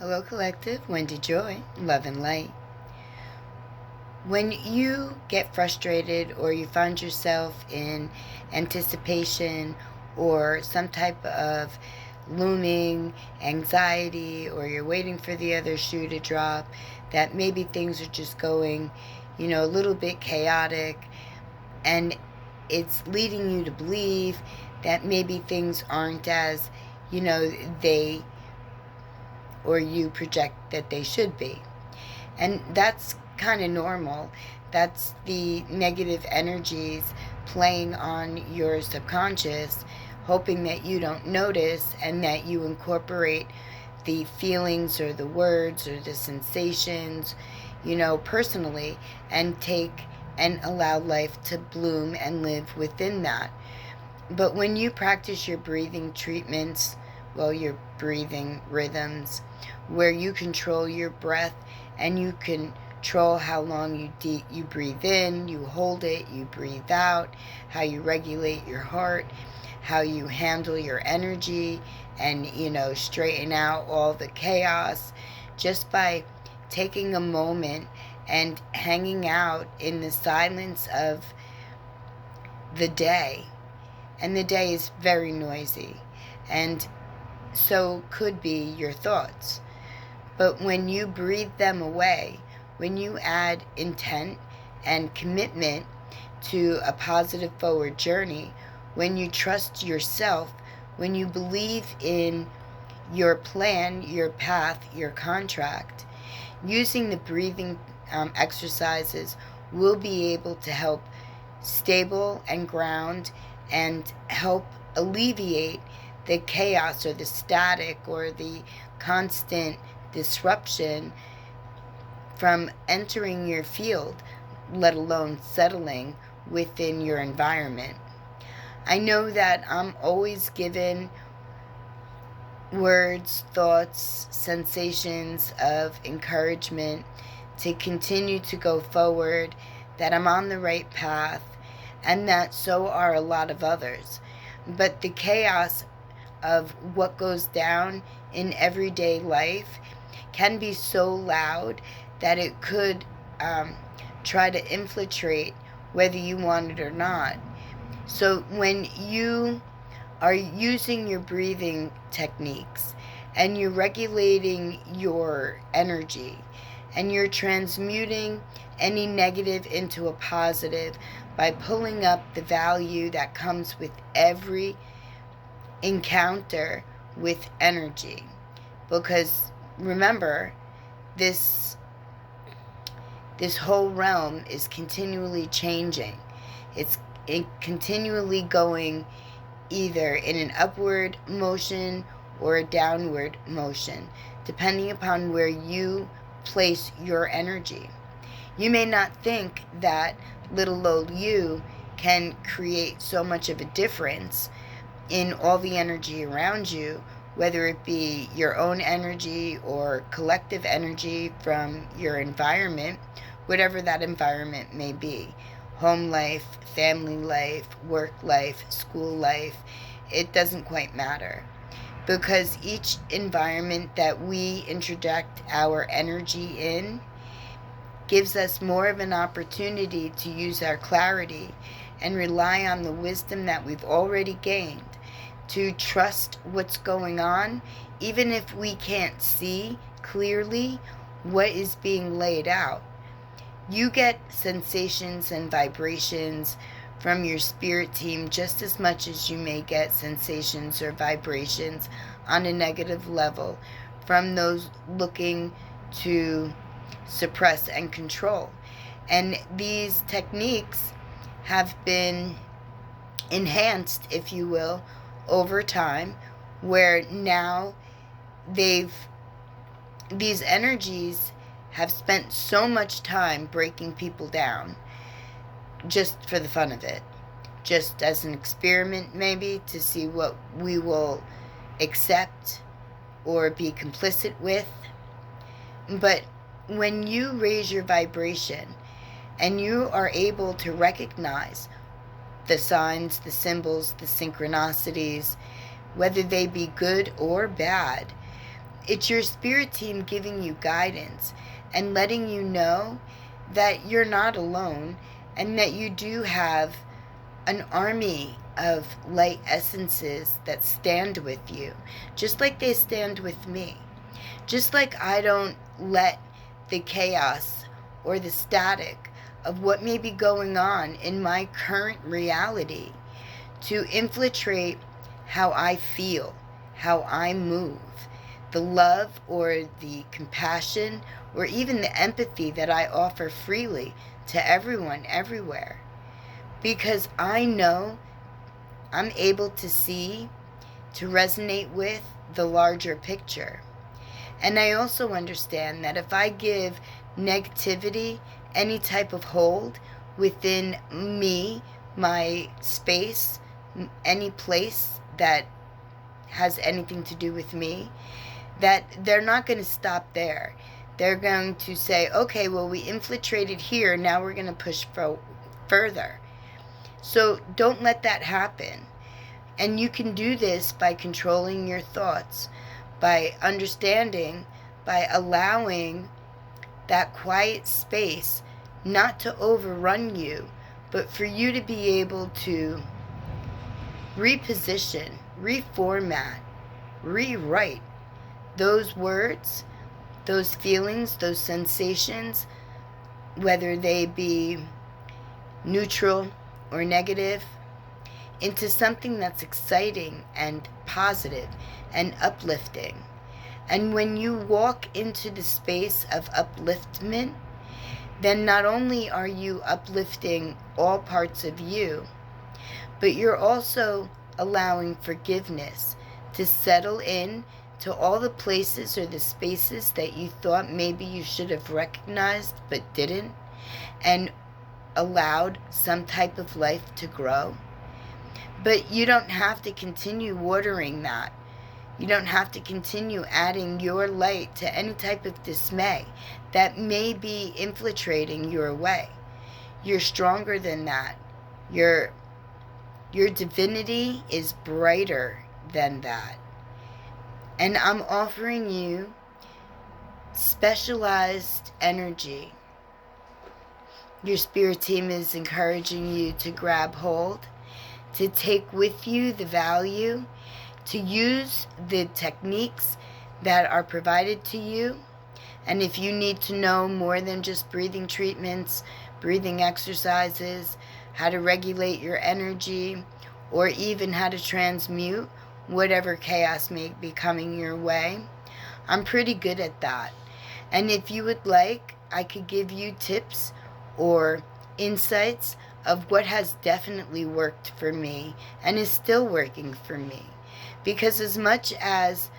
Hello, Collective. Wendy Joy, Love and Light. When you get frustrated or you find yourself in anticipation or some type of looming anxiety, or you're waiting for the other shoe to drop, that maybe things are just going, a little bit chaotic, and it's leading you to believe that maybe things aren't as, they or you project that they should be. And that's kind of normal. That's the negative energies playing on your subconscious, hoping that you don't notice and that you incorporate the feelings or the words or the sensations, personally, and take and allow life to bloom and live within that. But when you practice your breathing treatments, your breathing rhythms, where you control your breath and you control how long you breathe in, you hold it, you breathe out, how you regulate your heart, how you handle your energy, and straighten out all the chaos, just by taking a moment and hanging out in the silence of the day. And the day is very noisy, and so could be your thoughts. But when you breathe them away, when you add intent and commitment to a positive forward journey, when you trust yourself, when you believe in your plan, your path, your contract, using the breathing exercises will be able to help stable and ground and help alleviate the chaos or the static or the constant disruption from entering your field, let alone settling within your environment. I know that I'm always given words, thoughts, sensations of encouragement to continue to go forward, that I'm on the right path, and that so are a lot of others. But the chaos of what goes down in everyday life can be so loud that it could try to infiltrate whether you want it or not. So when you are using your breathing techniques and you're regulating your energy and you're transmuting any negative into a positive by pulling up the value that comes with every encounter with energy. Because remember, this whole realm is continually changing. It's continually going either in an upward motion or a downward motion, depending upon where you place your energy. You may not think that little old you can create so much of a difference in all the energy around you, whether it be your own energy or collective energy from your environment, whatever that environment may be. Home life, family life, work life, school life, it doesn't quite matter. Because each environment that we interject our energy in gives us more of an opportunity to use our clarity and rely on the wisdom that we've already gained, to trust what's going on, even if we can't see clearly what is being laid out. You get sensations and vibrations from your spirit team just as much as you may get sensations or vibrations on a negative level from those looking to suppress and control. And these techniques have been enhanced, if you will, over time, where now these energies have spent so much time breaking people down just for the fun of it, just as an experiment maybe to see what we will accept or be complicit with. But when you raise your vibration and you are able to recognize the signs, the symbols, the synchronicities, whether they be good or bad, It's your spirit team giving you guidance and letting you know that you're not alone and that you do have an army of light essences that stand with you, just like they stand with me. Just like I don't let the chaos or the static of what may be going on in my current reality to infiltrate how I feel, how I move, the love or the compassion or even the empathy that I offer freely to everyone, everywhere. Because I know I'm able to see, to resonate with the larger picture. And I also understand that if I give negativity any type of hold within me, my space, any place that has anything to do with me, that they're not going to stop there. They're going to say, okay, well, we infiltrated here, now we're going to push further. So don't let that happen. And you can do this by controlling your thoughts, by understanding, by allowing that quiet space not to overrun you, but for you to be able to reposition, reformat, rewrite those words, those feelings, those sensations, whether they be neutral or negative, into something that's exciting and positive and uplifting. And when you walk into the space of upliftment, then not only are you uplifting all parts of you, but you're also allowing forgiveness to settle in to all the places or the spaces that you thought maybe you should have recognized but didn't, and allowed some type of life to grow. But you don't have to continue watering that. You don't have to continue adding your light to any type of dismay that may be infiltrating your way. You're stronger than that. Your divinity is brighter than that. And I'm offering you specialized energy. Your spirit team is encouraging you to grab hold, to take with you the value, to use the techniques that are provided to you. And if you need to know more than just breathing treatments, breathing exercises, how to regulate your energy, or even how to transmute whatever chaos may be coming your way, I'm pretty good at that. And if you would like, I could give you tips or insights of what has definitely worked for me and is still working for me. Because as much as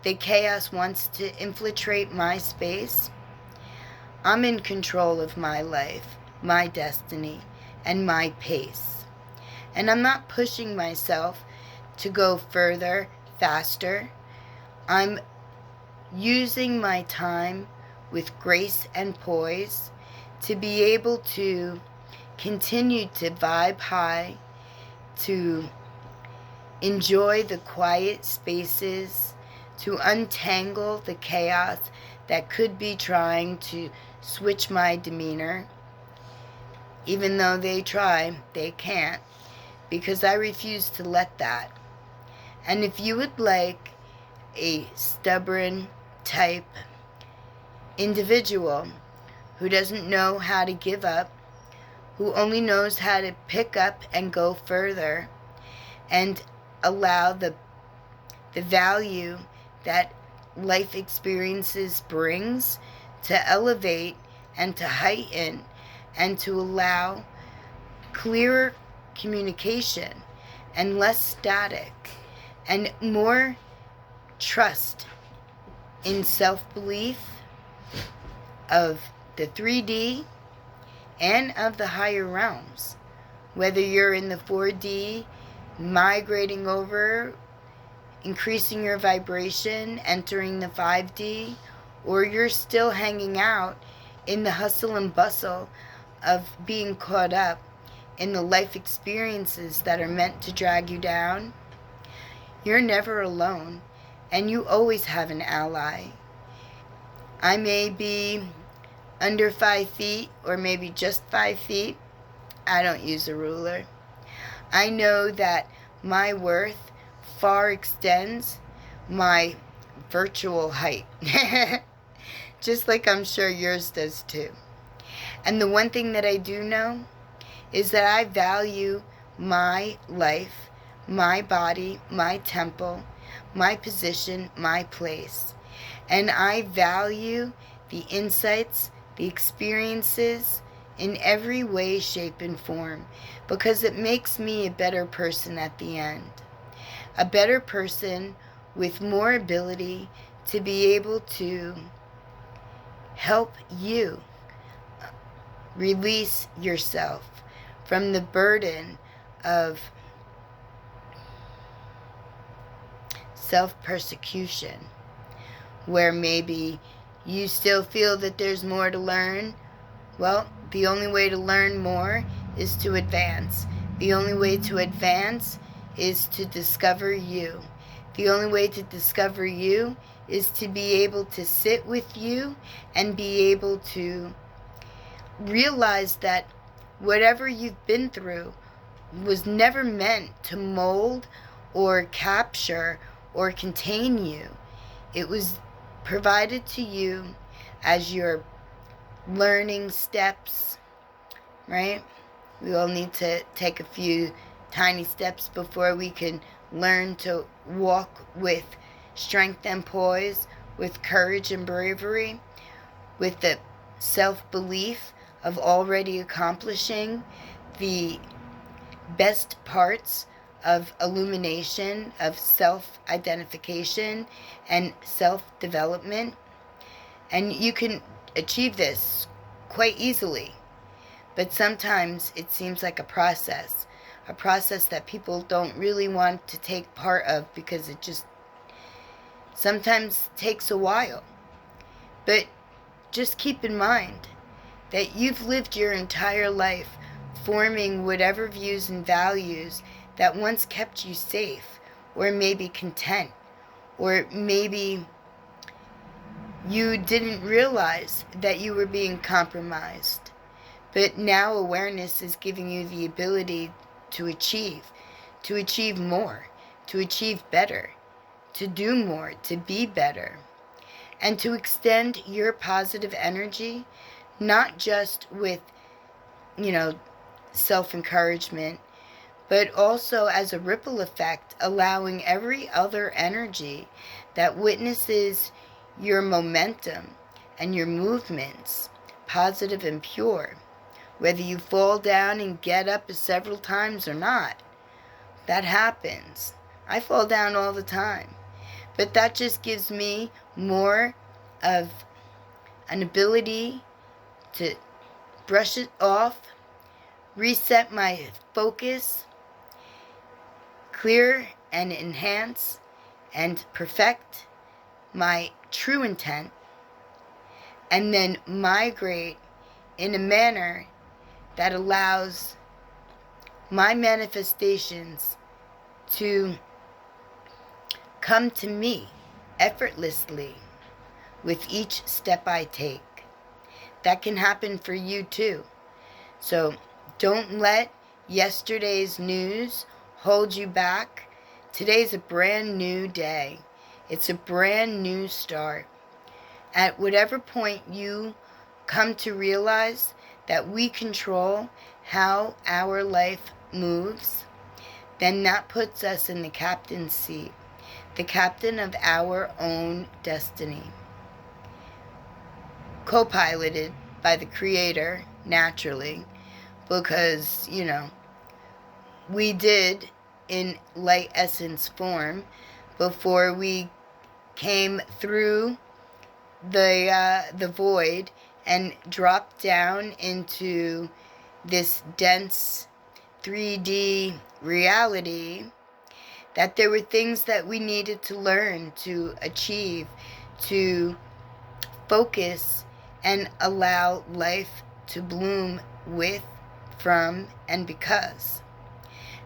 the chaos wants to infiltrate my space, I'm in control of my life, my destiny, and my pace. And I'm not pushing myself to go further, faster. I'm using my time with grace and poise to be able to continue to vibe high, to enjoy the quiet spaces, to untangle the chaos that could be trying to switch my demeanor. Even though they try, they can't, because I refuse to let that. And if you would like a stubborn type individual who doesn't know how to give up, who only knows how to pick up and go further and allow the value that life experiences brings to elevate and to heighten and to allow clearer communication and less static and more trust in self-belief of the 3D and of the higher realms. Whether you're in the 4D, migrating over, increasing your vibration, entering the 5D, or you're still hanging out in the hustle and bustle of being caught up in the life experiences that are meant to drag you down, you're never alone. and you always have an ally. I may be under 5 feet or maybe just 5 feet. I don't use a ruler. I know that my worth far extends my virtual height. Just like I'm sure yours does too. And the one thing that I do know is that I value my life, my body, my temple, my position, my place. And I value the insights, the experiences in every way, shape, and form, because it makes me a better person at the end. A better person with more ability to be able to help you release yourself from the burden of self-persecution, where maybe you still feel that there's more to learn. Well, the only way to learn more is to advance. The only way to advance is to discover you. The only way to discover you is to be able to sit with you and be able to realize that whatever you've been through was never meant to mold or capture or contain you. It was provided to you as your learning steps, right? We all need to take a few tiny steps before we can learn to walk with strength and poise, with courage and bravery, with the self-belief of already accomplishing the best parts of illumination, of self-identification and self-development. And you can achieve this quite easily. But sometimes it seems like a process that people don't really want to take part of because it just sometimes takes a while. But just keep in mind that you've lived your entire life forming whatever views and values that once kept you safe, or maybe content, or maybe you didn't realize that you were being compromised. But now awareness is giving you the ability to achieve more, to achieve better, to do more, to be better, and to extend your positive energy, not just with, self-encouragement, but also as a ripple effect, allowing every other energy that witnesses your momentum and your movements, positive and pure, whether you fall down and get up several times or not. That happens. I fall down all the time. But that just gives me more of an ability to brush it off, reset my focus, clear and enhance and perfect my true intent, and then migrate in a manner that allows my manifestations to come to me effortlessly with each step I take. That can happen for you too. So don't let yesterday's news hold you back. Today's a brand new day. It's a brand new start. At whatever point you come to realize that we control how our life moves, then that puts us in the captain's seat, the captain of our own destiny. Co-piloted by the Creator, naturally, because, we did in light essence form before we came through the void and dropped down into this dense 3D reality, that there were things that we needed to learn, to achieve, to focus and allow life to bloom with, from, and because.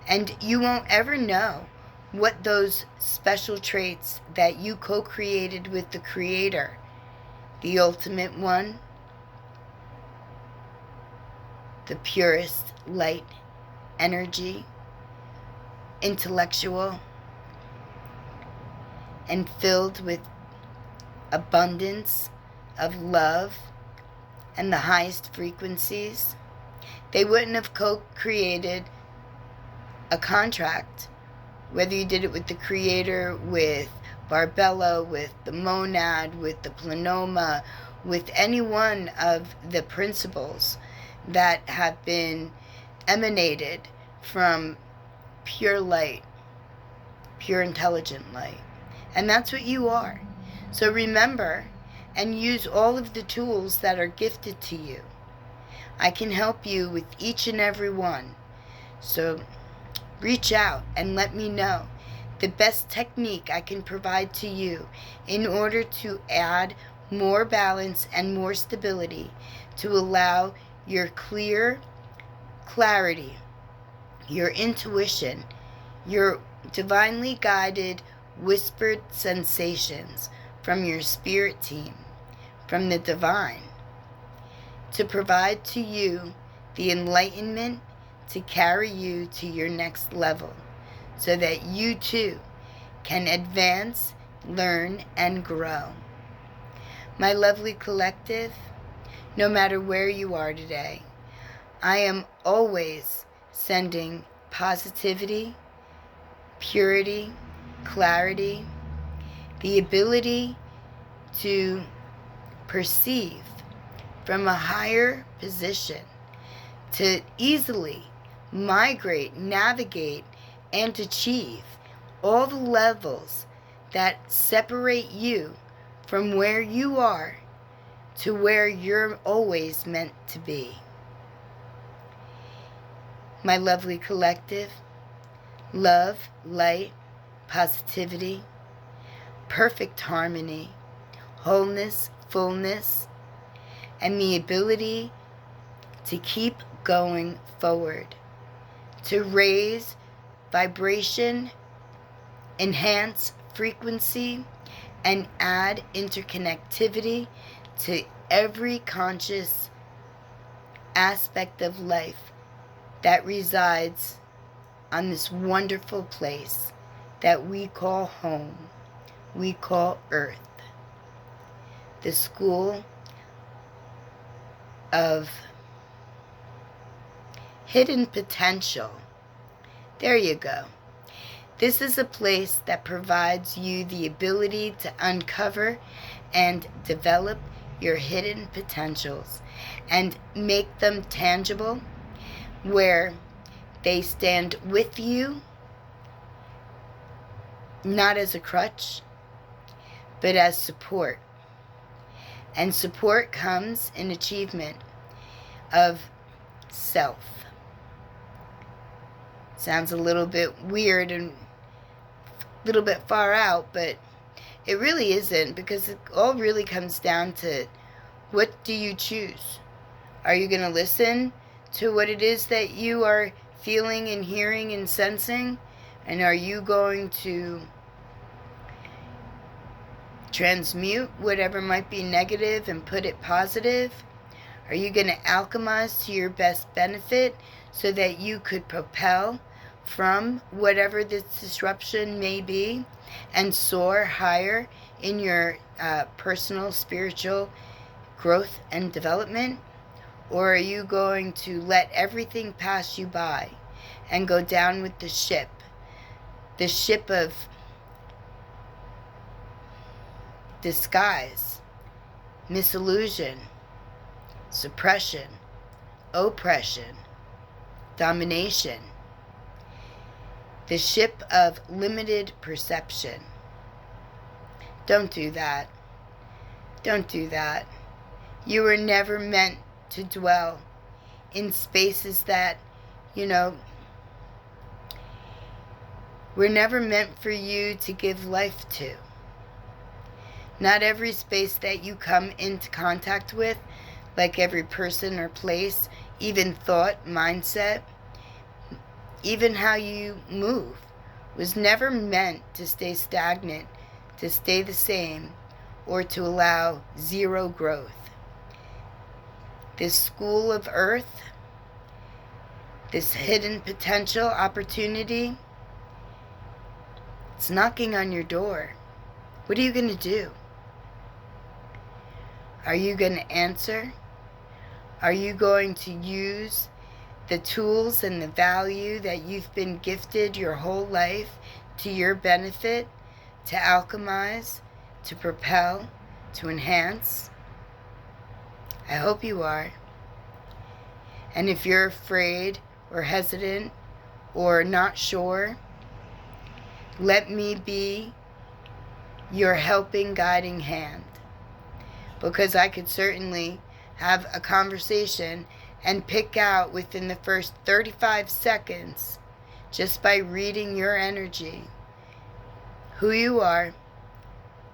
And you won't ever know what those special traits that you co-created with the Creator, the Ultimate One, the purest light energy, intellectual, and filled with abundance of love and the highest frequencies, they wouldn't have co-created a contract, whether you did it with the Creator, with Barbella, with the Monad, with the Plenoma, with any one of the principles that have been emanated from pure light, pure intelligent light. And that's what you are. So remember and use all of the tools that are gifted to you. I can help you with each and every one. So reach out and let me know the best technique I can provide to you in order to add more balance and more stability to allow your clear clarity, your intuition, your divinely guided whispered sensations from your spirit team, from the divine, to provide to you the enlightenment to carry you to your next level so that you too can advance, learn, and grow. My lovely collective, no matter where you are today, I am always sending positivity, purity, clarity, the ability to perceive from a higher position, to easily migrate, navigate, and achieve all the levels that separate you from where you are to where you're always meant to be. My lovely collective, love, light, positivity, perfect harmony, wholeness, fullness, and the ability to keep going forward, to raise vibration, enhance frequency, and add interconnectivity to every conscious aspect of life that resides on this wonderful place that we call home, we call Earth, the school of hidden potential. There you go. This is a place that provides you the ability to uncover and develop your hidden potentials and make them tangible, where they stand with you, not as a crutch, but as support. And support comes in achievement of self. Sounds a little bit weird and a little bit far out, but it really isn't, because it all really comes down to, what do you choose? Are you going to listen to what it is that you are feeling and hearing and sensing? And are you going to transmute whatever might be negative and put it positive? Are you going to alchemize to your best benefit so that you could propel from whatever this disruption may be and soar higher in your personal spiritual growth and development? Or are you going to let everything pass you by and go down with the ship of disguise, misillusion, suppression, oppression, domination, the ship of limited perception? Don't do that. Don't do that. You were never meant to dwell in spaces that, were never meant for you to give life to. Not every space that you come into contact with, like every person or place, even thought, mindset, even how you move, was never meant to stay stagnant, to stay the same, or to allow zero growth. This school of earth, this hidden potential opportunity, it's knocking on your door. What are you going to do? Are you going to answer? Are you going to use the tools and the value that you've been gifted your whole life to your benefit, to alchemize, to propel, to enhance? I hope you are. And if you're afraid or hesitant or not sure, let me be your helping, guiding hand. Because I could certainly have a conversation and pick out within the first 35 seconds, just by reading your energy, who you are,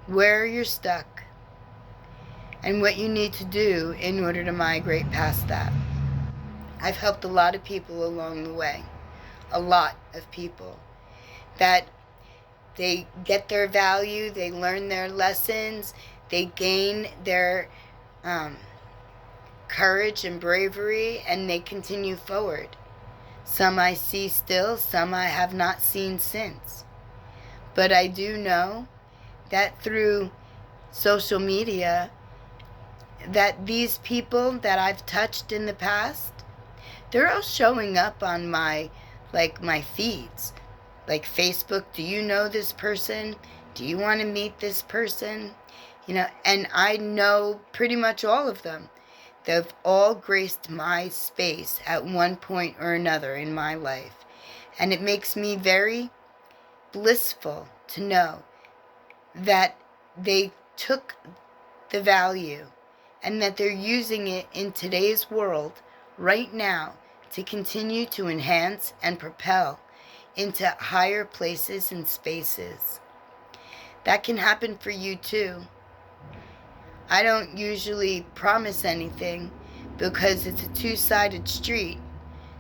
where you're stuck, and what you need to do in order to migrate past that. I've helped a lot of people along the way, a lot of people, that they get their value, they learn their lessons, they gain their courage and bravery, and they continue forward. Some I see still, some I have not seen since. But I do know that through social media, that these people that I've touched in the past, they're all showing up on my feeds. Like Facebook, do you know this person? Do you want to meet this person? And I know pretty much all of them. They've all graced my space at one point or another in my life. And it makes me very blissful to know that they took the value and that they're using it in today's world right now to continue to enhance and propel into higher places and spaces. That can happen for you too. I don't usually promise anything because it's a two-sided street.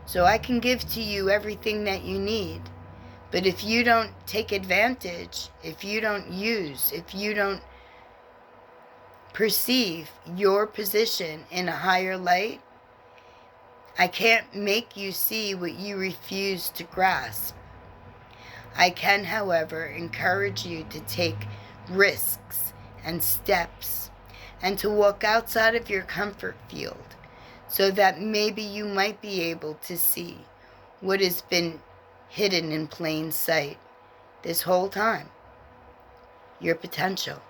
So I can give to you everything that you need. But if you don't take advantage, if you don't use, if you don't perceive your position in a higher light, I can't make you see what you refuse to grasp. I can, however, encourage you to take risks and steps and to walk outside of your comfort field so that maybe you might be able to see what has been hidden in plain sight this whole time, your potential.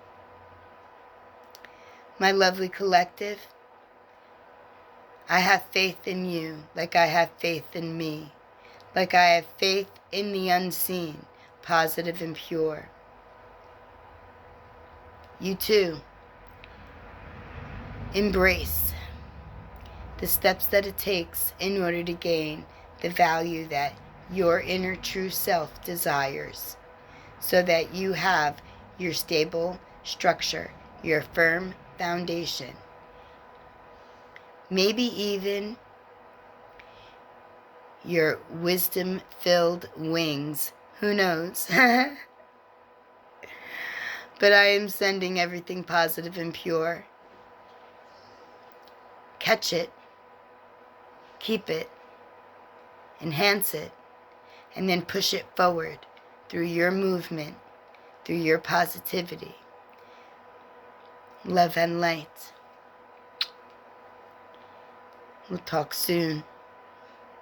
My lovely collective, I have faith in you like I have faith in me, like I have faith in the unseen, positive and pure. You too, embrace the steps that it takes in order to gain the value that your inner true self desires, so that you have your stable structure, your firm foundation, maybe even your wisdom-filled wings. Who knows? But I am sending everything positive and pure. Catch it, keep it, enhance it, and then push it forward through your movement, through your positivity. Love and light. We'll talk soon.